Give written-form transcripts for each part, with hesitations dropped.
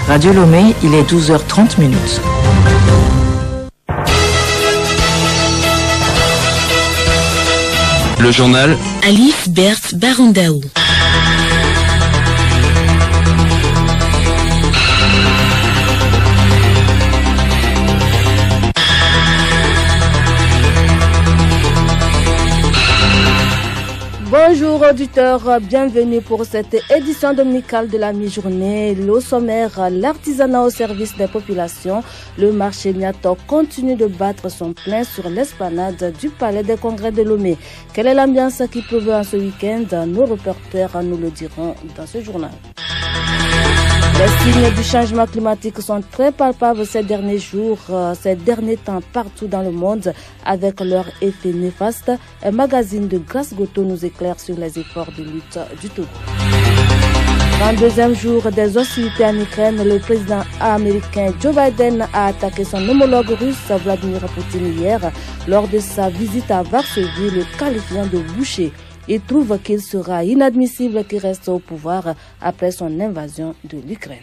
Radio Lomé, il est 12h30 minutes. Le journal Alif Berth Barandaou. Bonjour auditeurs, bienvenue pour cette édition dominicale de la mi-journée. Au sommaire, l'artisanat au service des populations. Le marché Miatok continue de battre son plein sur l'esplanade du Palais des Congrès de Lomé. Quelle est l'ambiance qui prévaut en ce week-end? Nos reporters nous le diront dans ce journal. Les signes du changement climatique sont très palpables ces derniers jours, ces derniers temps partout dans le monde avec leur effet néfaste. Un magazine de Grace Goto nous éclaire sur les efforts de lutte du Togo. 32e jour des hostilités en Ukraine, le président américain Joe Biden a attaqué son homologue russe Vladimir Poutine hier lors de sa visite à Varsovie, le qualifiant de boucher. Il trouve qu'il sera inadmissible qu'il reste au pouvoir après son invasion de l'Ukraine.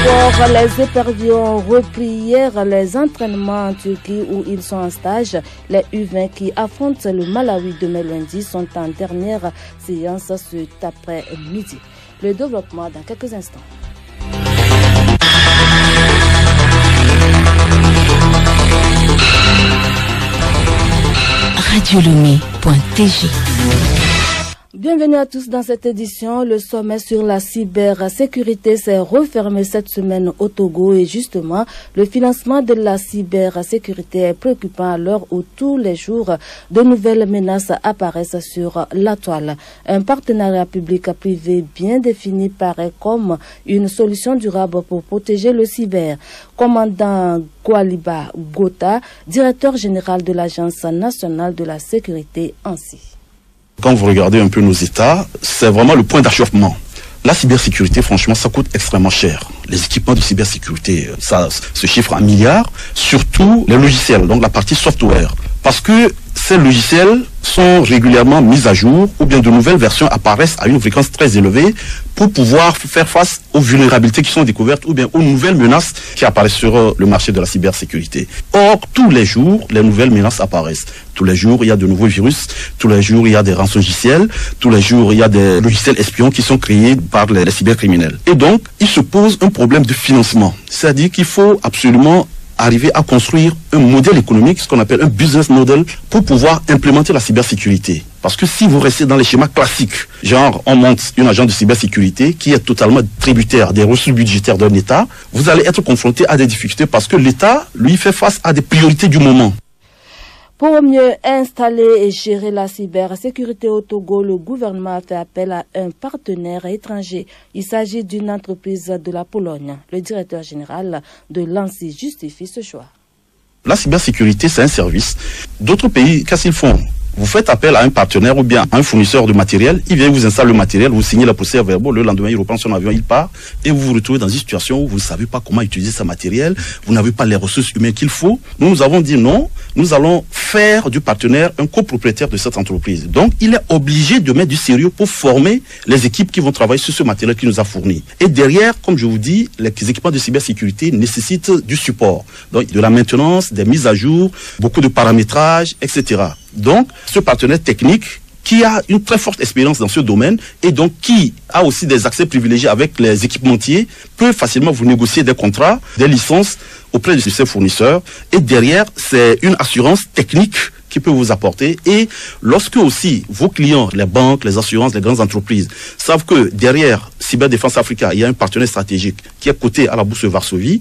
Pour les éperviers ont repris hier les entraînements en Turquie où ils sont en stage. Les U20 qui affrontent le Malawi demain lundi sont en dernière séance cet après-midi. Le développement dans quelques instants. Radiolomé.tg. Bienvenue à tous dans cette édition. Le sommet sur la cybersécurité s'est refermé cette semaine au Togo et justement, le financement de la cybersécurité est préoccupant à l'heure où tous les jours de nouvelles menaces apparaissent sur la toile. Un partenariat public-privé bien défini paraît comme une solution durable pour protéger le cyber. Commandant Gwaliba Gota, directeur général de l'Agence nationale de la sécurité ANSSI. Quand vous regardez un peu nos États, c'est vraiment le point d'achoppement. La cybersécurité, franchement, ça coûte extrêmement cher. Les équipements de cybersécurité, ça se chiffre en milliards, surtout les logiciels, donc la partie software. Parce que ces logiciels sont régulièrement mis à jour ou bien de nouvelles versions apparaissent à une fréquence très élevée pour pouvoir faire face aux vulnérabilités qui sont découvertes ou bien aux nouvelles menaces qui apparaissent sur le marché de la cybersécurité. Or, tous les jours, les nouvelles menaces apparaissent. Tous les jours, il y a de nouveaux virus. Tous les jours, il y a des rançongiciels. Tous les jours, il y a des logiciels espions qui sont créés par les cybercriminels. Et donc, il se pose un problème de financement. C'est-à-dire qu'il faut absolument arriver à construire un modèle économique, ce qu'on appelle un business model, pour pouvoir implémenter la cybersécurité. Parce que si vous restez dans les schémas classiques, genre on monte une agence de cybersécurité qui est totalement tributaire des ressources budgétaires d'un État, vous allez être confronté à des difficultés parce que l'État, lui, fait face à des priorités du moment. Pour mieux installer et gérer la cybersécurité au Togo, le gouvernement a fait appel à un partenaire étranger. Il s'agit d'une entreprise de la Pologne. Le directeur général de l'ANSSI justifie ce choix. La cybersécurité, c'est un service. D'autres pays, qu'est-ce qu'ils font? Vous faites appel à un partenaire ou bien à un fournisseur de matériel, il vient vous installe le matériel, vous signez la procès-verbal, le lendemain il reprend son avion, il part, et vous vous retrouvez dans une situation où vous ne savez pas comment utiliser ce matériel, vous n'avez pas les ressources humaines qu'il faut. Nous avons dit non, nous allons faire du partenaire un copropriétaire de cette entreprise. Donc il est obligé de mettre du sérieux pour former les équipes qui vont travailler sur ce matériel qu'il nous a fourni. Et derrière, comme je vous dis, les équipements de cybersécurité nécessitent du support, donc de la maintenance, des mises à jour, beaucoup de paramétrage, etc. Donc, ce partenaire technique qui a une très forte expérience dans ce domaine et donc qui a aussi des accès privilégiés avec les équipementiers peut facilement vous négocier des contrats, des licences auprès de ces fournisseurs. Et derrière, c'est une assurance technique qui peut vous apporter. Et lorsque aussi vos clients, les banques, les assurances, les grandes entreprises savent que derrière Cyberdéfense Africa, il y a un partenaire stratégique qui est coté à la bourse de Varsovie,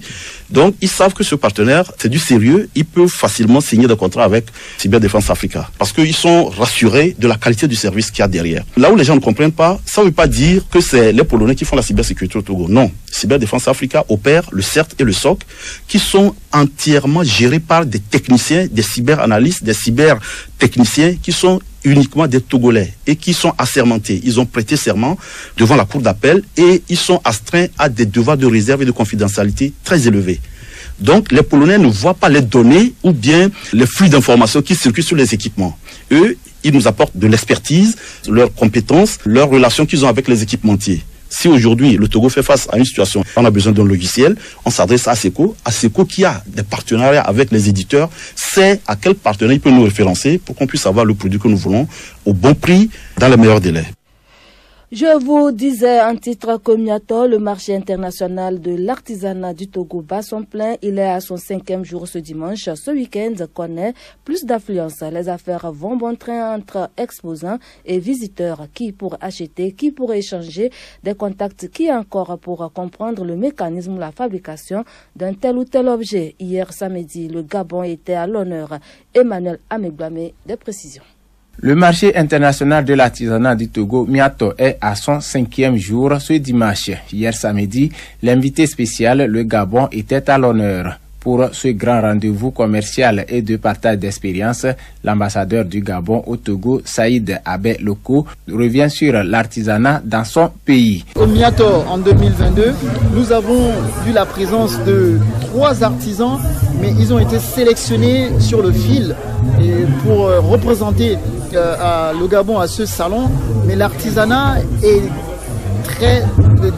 donc ils savent que ce partenaire, c'est du sérieux, ils peuvent facilement signer des contrats avec Cyberdéfense Africa parce qu'ils sont rassurés de la qualité du service qu'il y a derrière. Là où les gens ne comprennent pas, ça ne veut pas dire que c'est les Polonais qui font la cybersécurité au Togo. Non, Cyberdéfense Africa opère le CERT et le SOC qui sont entièrement gérés par des techniciens, des cyberanalystes, des cybertechniciens qui sont uniquement des Togolais et qui sont assermentés. Ils ont prêté serment devant la cour d'appel et ils sont astreints à des devoirs de réserve et de confidentialité très élevés. Donc les Polonais ne voient pas les données ou bien les flux d'informations qui circulent sur les équipements. Eux, ils nous apportent de l'expertise, leurs compétences, leurs relations qu'ils ont avec les équipementiers. Si aujourd'hui le Togo fait face à une situation, on a besoin d'un logiciel, on s'adresse à ASECO. ASECO qui a des partenariats avec les éditeurs, sait à quel partenaire il peut nous référencer pour qu'on puisse avoir le produit que nous voulons au bon prix, dans les meilleurs délais. Je vous disais en titre que Miato, le marché international de l'artisanat du Togo bat son plein. Il est à son 5e jour ce dimanche. Ce week-end connaît plus d'affluence. Les affaires vont bon train entre exposants et visiteurs, qui pour acheter, qui pour échanger, des contacts, qui encore pour comprendre le mécanisme de la fabrication d'un tel ou tel objet. Hier samedi, le Gabon était à l'honneur. Emmanuel Amegbame, des précisions. Le marché international de l'artisanat du Togo, Miato, est à son 5e jour ce dimanche. Hier samedi, l'invité spécial, le Gabon, était à l'honneur. Pour ce grand rendez-vous commercial et de partage d'expérience, l'ambassadeur du Gabon au Togo, Saïd Abé Loko, revient sur l'artisanat dans son pays. Au Miato, en 2022, nous avons vu la présence de 3 artisans, mais ils ont été sélectionnés sur le fil et pour représenter le Gabon à ce salon. Mais l'artisanat est très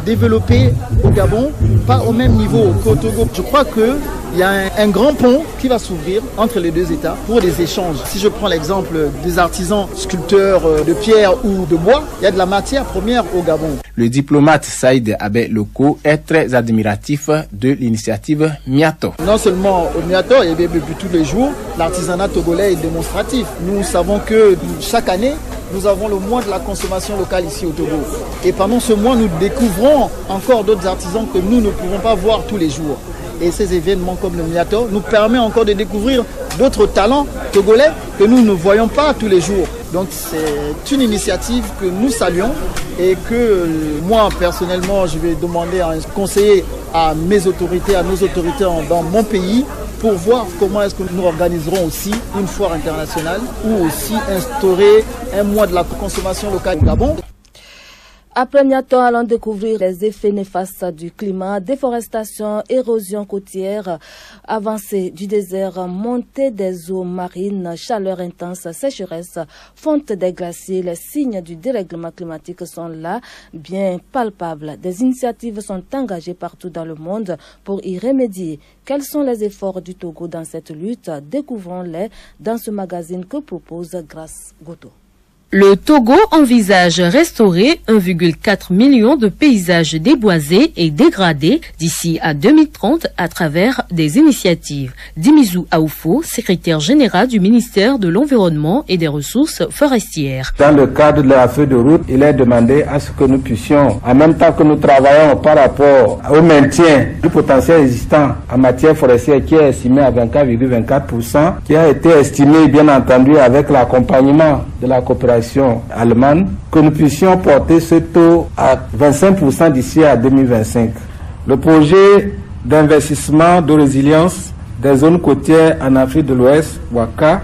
développé au Gabon, pas au même niveau qu'au Togo. Je crois qu'il y a un grand pont qui va s'ouvrir entre les deux États pour des échanges. Si je prends l'exemple des artisans sculpteurs de pierre ou de bois, il y a de la matière première au Gabon. Le diplomate Saïd Abé Loko est très admiratif de l'initiative Miato. Non seulement au Miato, et depuis tous les jours, l'artisanat togolais est démonstratif. Nous savons que chaque année, nous avons le mois de la consommation locale ici au Togo. Et pendant ce mois, nous découvrons encore d'autres artisans que nous ne pouvons pas voir tous les jours. Et ces événements comme le Miato nous permettent encore de découvrir d'autres talents togolais que nous ne voyons pas tous les jours. Donc c'est une initiative que nous saluons et que moi personnellement je vais demander à un conseiller à mes autorités, à nos autorités dans mon pays pour voir comment est-ce que nous organiserons aussi une foire internationale ou aussi instaurer un mois de la consommation locale au Gabon. Après Miato, allons découvrir les effets néfastes du climat, déforestation, érosion côtière, avancée du désert, montée des eaux marines, chaleur intense, sécheresse, fonte des glaciers. Les signes du dérèglement climatique sont là, bien palpables. Des initiatives sont engagées partout dans le monde pour y remédier. Quels sont les efforts du Togo dans cette lutte? Découvrons-les dans ce magazine que propose Grace Goto. Le Togo envisage restaurer 1,4 million de paysages déboisés et dégradés d'ici à 2030 à travers des initiatives. Dimizou Aoufo, secrétaire général du ministère de l'Environnement et des Ressources forestières. Dans le cadre de la feuille de route, il est demandé à ce que nous puissions, en même temps que nous travaillons par rapport au maintien du potentiel existant en matière forestière qui est estimé à 24,24%, qui a été estimé bien entendu avec l'accompagnement de la coopération allemande, que nous puissions porter ce taux à 25% d'ici à 2025. Le projet d'investissement de résilience des zones côtières en Afrique de l'Ouest, WACA,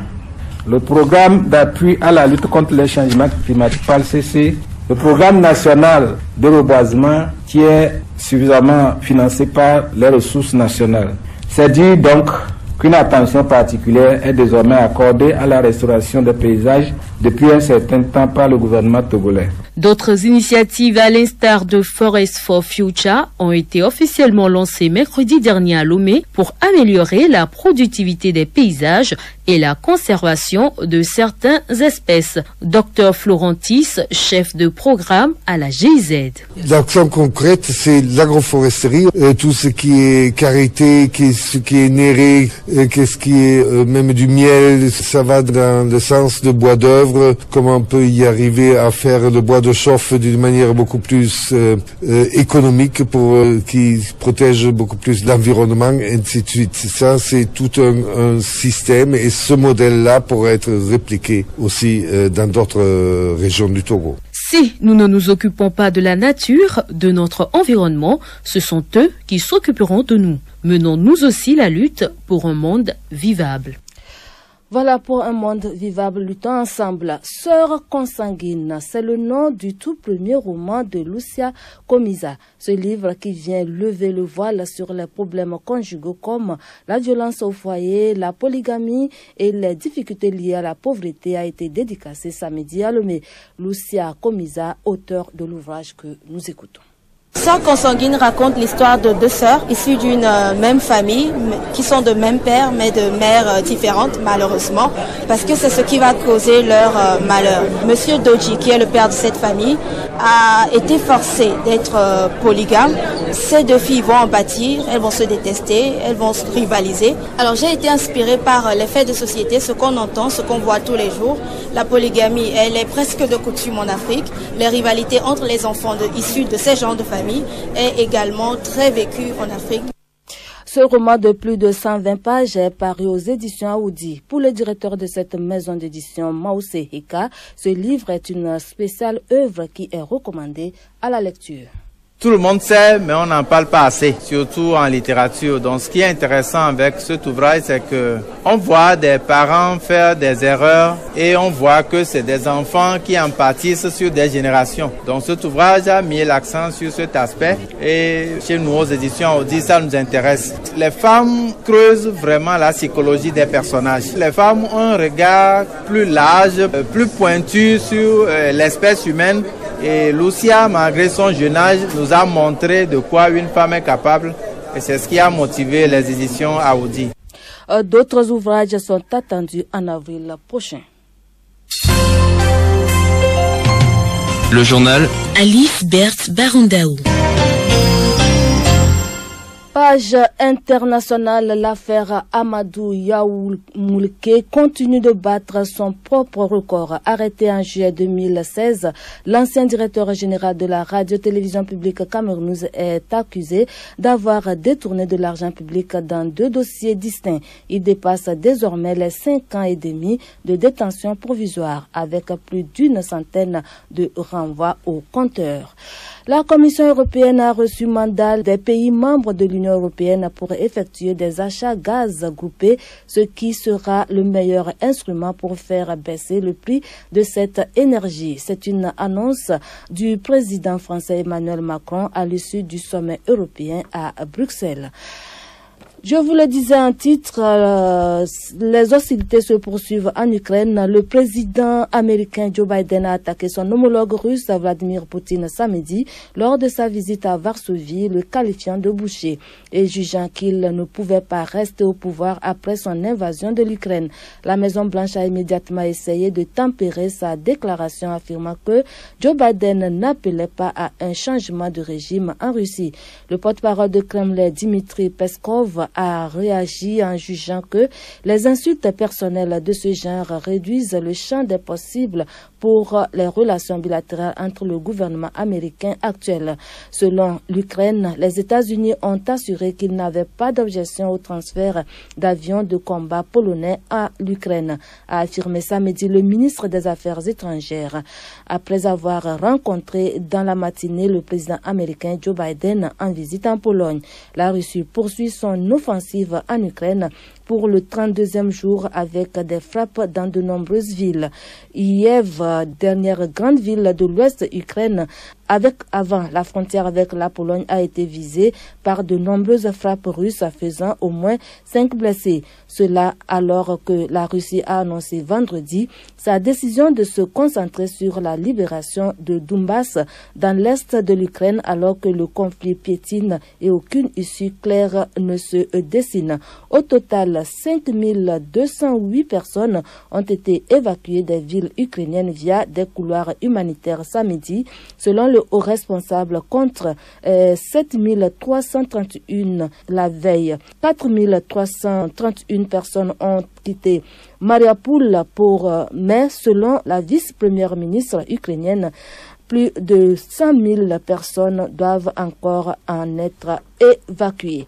le programme d'appui à la lutte contre les changements climatiques par le CC, le programme national de reboisement qui est suffisamment financé par les ressources nationales. C'est dire donc qu'une attention particulière est désormais accordée à la restauration des paysages depuis un certain temps par le gouvernement togolais. D'autres initiatives à l'instar de Forest for Future ont été officiellement lancées mercredi dernier à Lomé pour améliorer la productivité des paysages et la conservation de certaines espèces. Dr Florentis, chef de programme à la GIZ. L'action concrète, c'est l'agroforesterie, tout ce qui est karité, ce qui est néré, ce qui est même du miel, ça va dans le sens de bois d'œuvre, comment on peut y arriver à faire le bois de chauffe d'une manière beaucoup plus économique pour qui protège beaucoup plus l'environnement, et ainsi de suite. Ça, c'est tout un système et ce modèle-là pourrait être répliqué aussi dans d'autres régions du Togo. Si nous ne nous occupons pas de la nature, de notre environnement, ce sont eux qui s'occuperont de nous. Menons nous aussi la lutte pour un monde vivable. Voilà pour un monde vivable, luttons ensemble. Sœurs consanguines, c'est le nom du tout premier roman de Lucia Komisa. Ce livre qui vient lever le voile sur les problèmes conjugaux comme la violence au foyer, la polygamie et les difficultés liées à la pauvreté a été dédicacé samedi à Lomé. Lucia Komisa, auteur de l'ouvrage que nous écoutons. Sœurs consanguines raconte l'histoire de deux sœurs issues d'une même famille, qui sont de même père, mais de mères différentes, malheureusement, parce que c'est ce qui va causer leur malheur. Monsieur Doji, qui est le père de cette famille, a été forcé d'être polygame. Ces deux filles vont en pâtir, elles vont se détester, elles vont se rivaliser. Alors j'ai été inspirée par les faits de société, ce qu'on entend, ce qu'on voit tous les jours. La polygamie, elle est presque de coutume en Afrique. Les rivalités entre les enfants issus de ces genres de familles est également très vécue en Afrique. Ce roman de plus de 120 pages est paru aux éditions Aoudi. Pour le directeur de cette maison d'édition, Maoussé Hika, ce livre est une spéciale œuvre qui est recommandée à la lecture. Tout le monde sait, mais on n'en parle pas assez, surtout en littérature. Donc ce qui est intéressant avec cet ouvrage, c'est que on voit des parents faire des erreurs et on voit que c'est des enfants qui en pâtissent sur des générations. Donc cet ouvrage a mis l'accent sur cet aspect et chez nous aux éditions Audi, ça nous intéresse. Les femmes creusent vraiment la psychologie des personnages. Les femmes ont un regard plus large, plus pointu sur l'espèce humaine. Et Lucia, malgré son jeune âge, nous a montré de quoi une femme est capable. Et c'est ce qui a motivé les éditions Aoudi. D'autres ouvrages sont attendus en avril prochain. Le journal Alif Bert Baroundaou. Page internationale, l'affaire Amadou Yaoulmoulke continue de battre son propre record. Arrêté en juillet 2016, l'ancien directeur général de la radio-télévision publique camerounaise est accusé d'avoir détourné de l'argent public dans 2 dossiers distincts. Il dépasse désormais les 5 ans et demi de détention provisoire avec plus d'une centaine de renvois au compteur. La Commission européenne a reçu mandat des pays membres de l'Union européenne pour effectuer des achats gaz groupés, ce qui sera le meilleur instrument pour faire baisser le prix de cette énergie. C'est une annonce du président français Emmanuel Macron à l'issue du sommet européen à Bruxelles. Je vous le disais en titre, les hostilités se poursuivent en Ukraine. Le président américain Joe Biden a attaqué son homologue russe Vladimir Poutine samedi lors de sa visite à Varsovie, le qualifiant de boucher et jugeant qu'il ne pouvait pas rester au pouvoir après son invasion de l'Ukraine. La Maison-Blanche a immédiatement essayé de tempérer sa déclaration affirmant que Joe Biden n'appelait pas à un changement de régime en Russie. Le porte-parole de Kremlin, Dmitry Peskov, a réagi en jugeant que les insultes personnelles de ce genre réduisent le champ des possibles pour les relations bilatérales entre le gouvernement américain actuel. Selon l'Ukraine, les États-Unis ont assuré qu'ils n'avaient pas d'objection au transfert d'avions de combat polonais à l'Ukraine, a affirmé samedi le ministre des Affaires étrangères. Après avoir rencontré dans la matinée le président américain Joe Biden en visite en Pologne, la Russie poursuit son offensive en Ukraine pour le 32e jour avec des frappes dans de nombreuses villes. Kiev, dernière grande ville de l'Ouest Ukraine, avant la frontière avec la Pologne, a été visée par de nombreuses frappes russes faisant au moins 5 blessés. Cela alors que la Russie a annoncé vendredi sa décision de se concentrer sur la libération de Donbass dans l'est de l'Ukraine alors que le conflit piétine et aucune issue claire ne se dessine. Au total, 5208 personnes ont été évacuées des villes ukrainiennes via des couloirs humanitaires samedi, selon le haut responsable, contre 7331 la veille. 4331 personnes ont quitté Mariupol pour mai, selon la vice-première ministre ukrainienne. Plus de 100 000 personnes doivent encore en être évacuées.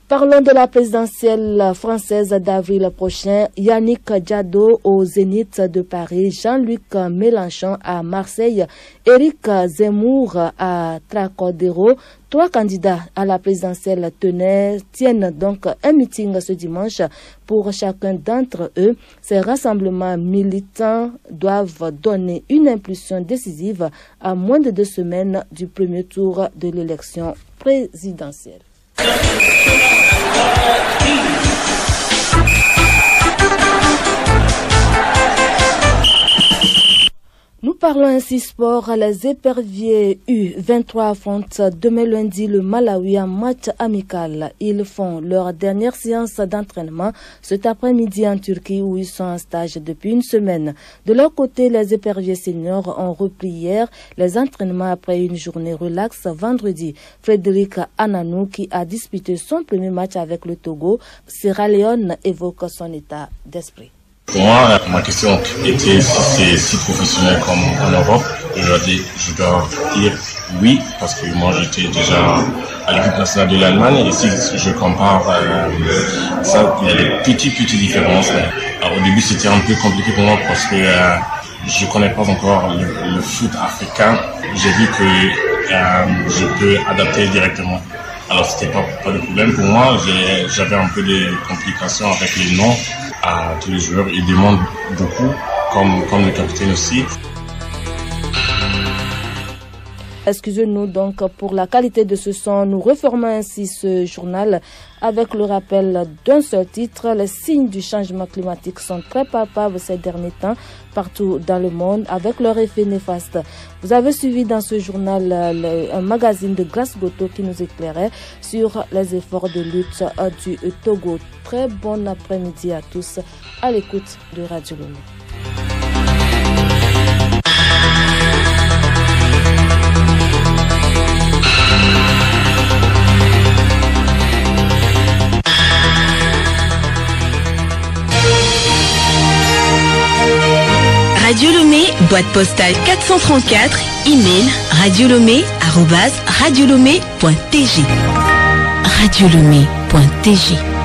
Parlons de la présidentielle française d'avril prochain. Yannick Jadot au Zénith de Paris, Jean-Luc Mélenchon à Marseille, Éric Zemmour à Tracadéro. 3 candidats à la présidentielle tiennent donc un meeting ce dimanche. Pour chacun d'entre eux, ces rassemblements militants doivent donner une impulsion décisive à moins de 2 semaines du premier tour de l'élection présidentielle. Nous parlons ainsi sport. Les éperviers U23 affrontent demain lundi le Malawi en match amical. Ils font leur dernière séance d'entraînement cet après-midi en Turquie où ils sont en stage depuis une semaine. De leur côté, les éperviers seniors ont repris hier les entraînements après une journée relaxe vendredi. Frédéric Ananou, qui a disputé son premier match avec le Togo, Sierra Leone, évoque son état d'esprit. Pour moi, ma question était si c'est si professionnel comme en Europe. Je dois dire oui, parce que moi j'étais déjà à l'équipe nationale de l'Allemagne et si je compare ça, il y a des petites différences. Alors, au début c'était un peu compliqué pour moi parce que je connais pas encore le foot africain. J'ai vu que je peux adapter directement. Alors c'était pas de problème pour moi. J'avais un peu de complications avec les noms à tous les joueurs. Ils demandent beaucoup, comme le capitaine aussi. Excusez-nous donc pour la qualité de ce son. Nous reformons ainsi ce journal avec le rappel d'un seul titre. Les signes du changement climatique sont très palpables ces derniers temps partout dans le monde avec leur effet néfaste. Vous avez suivi dans ce journal un magazine de Grace Goto qui nous éclairait sur les efforts de lutte du Togo. Très bon après-midi à tous à l'écoute de Radio Lomé. Radio Lomé, boîte postale 434, email radiolomé@radiolomé.tg. radiolomé.tg